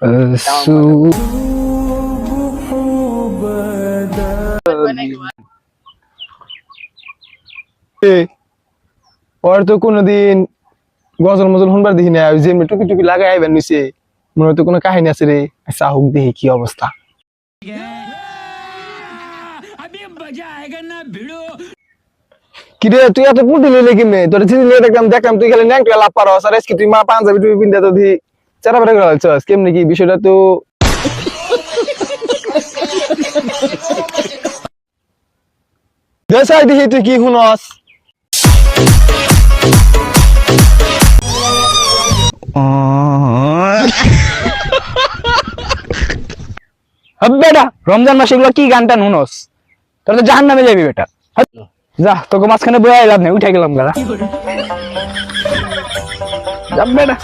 ওর তো কোনোদিন গজল মজল শুনবার দেখি না, যে টুকি টুকি লাগাই আইবার নিছে, মনে হয় তো কোনো কাহিনী আছে রে। আচ্ছা হোক দেখি কি অবস্থা। কিরে তুই এত পুটি লইলে কিনে? তোর চিনি নিয়ে দেখলাম তুই খালি ন্যাংটা লাভ পারস, আর আজকে তুই মা পাঞ্জাবি টুপি পিনতে তো দি চারা বেড়ে গেছস কেমনি কি বিষয়টা তো? দেশাই দেখি তুই কি শুনস। বেটা রমজান মাসে এগুলো কি গানটা নুনস? তোর তো জাহান্নামে যাবি বেটা। যা তোকে মাঝখানে বয়ে লাভ নেই, উঠে গেলাম গাড়া। যা বেটা।